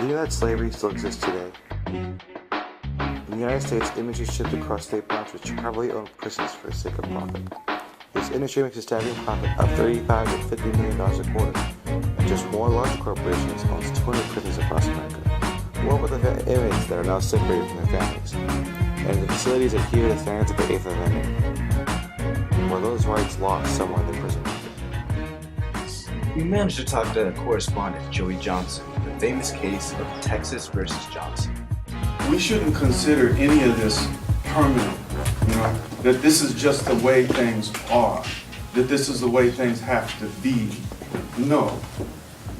Did you know that slavery still exists today? In the United States, imagery shipped across state boundaries to privately owned prisons for the sake of profit. This industry makes a staggering profit of $35 to $50 million a quarter, and just one large corporation owns 200 prisons across America. What with the inmates that are now separated from their families, and the facilities adhere to the standards of the 8th Amendment? Were those rights lost somewhere in the prison market? We managed to talk to correspondent Joey Johnson, the famous case of Texas versus Johnson. We shouldn't consider any of this permanent, that this is just the way things are, that this is the way things have to be. No.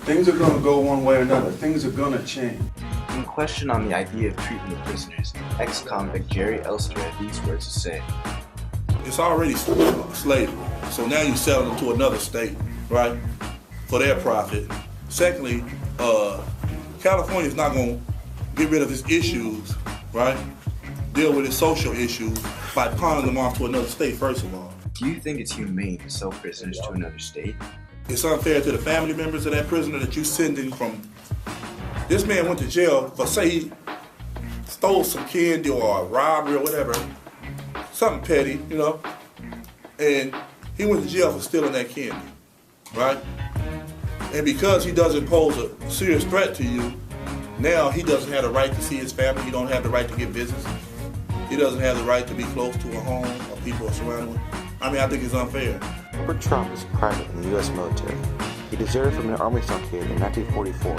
Things are going to go one way or another. Things are going to change. In question on the idea of treatment of prisoners, ex-convict Jerry Elster had these words to say. It's already slavery, so now you sell them to another state, right, for their profit. Secondly, California's not going to get rid of its issues, right, deal with its social issues by pawning them off to another state, first of all. Do you think it's humane to sell prisoners to another state? It's unfair to the family members of that prisoner that you sending from. This man went to jail for, say, he stole some candy or a robbery or whatever, something petty, and he went to jail for stealing that candy, right? And because he doesn't pose a serious threat to you, now he doesn't have the right to see his family. He don't have the right to get visits. He doesn't have the right to be close to a home or people are surrounding him. I think it's unfair. Robert Trump was a private in the U.S. military. He deserted from an army stockade in 1944,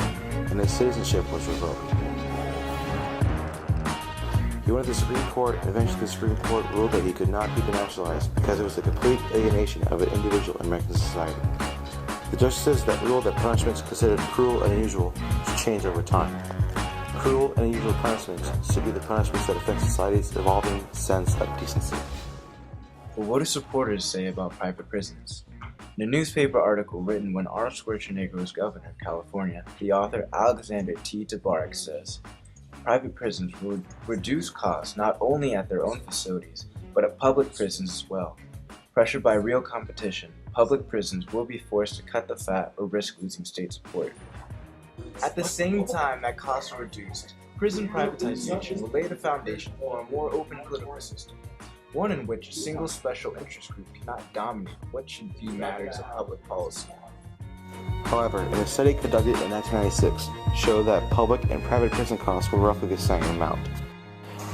and his citizenship was revoked. He went to the Supreme Court, and eventually the Supreme Court ruled that he could not be denaturalized because it was the complete alienation of an individual in American society. The justices that ruled that punishments considered cruel and unusual should change over time. Cruel and unusual punishments should be the punishments that affect society's evolving sense of decency. But what do supporters say about private prisons? In a newspaper article written when Arnold Schwarzenegger was governor of California, the author Alexander T. Tabarek says, private prisons would reduce costs not only at their own facilities, but at public prisons as well. Pressured by real competition, public prisons will be forced to cut the fat or risk losing state support. At the same time that costs are reduced, prison privatization will lay the foundation for a more open political system, one in which a single special interest group cannot dominate what should be matters of public policy. However, in a study conducted in 1996 showed that public and private prison costs were roughly the same amount.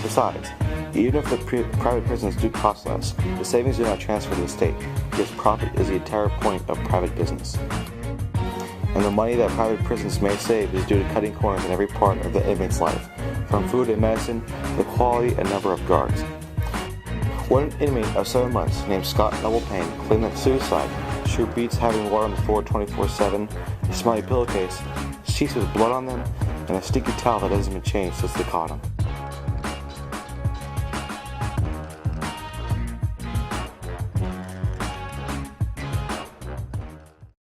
Besides, even if the private prisons do cost less, the savings do not transfer to the state, because profit is the entire point of private business. And the money that private prisons may save is due to cutting corners in every part of the inmate's life, from food and medicine to the quality and number of guards. One inmate of 7 months, named Scott Noble Payne, claimed that suicide, sure beats having water on the floor 24/7, a smiley pillowcase, sheets with blood on them, and a sticky towel that hasn't been changed since they caught him.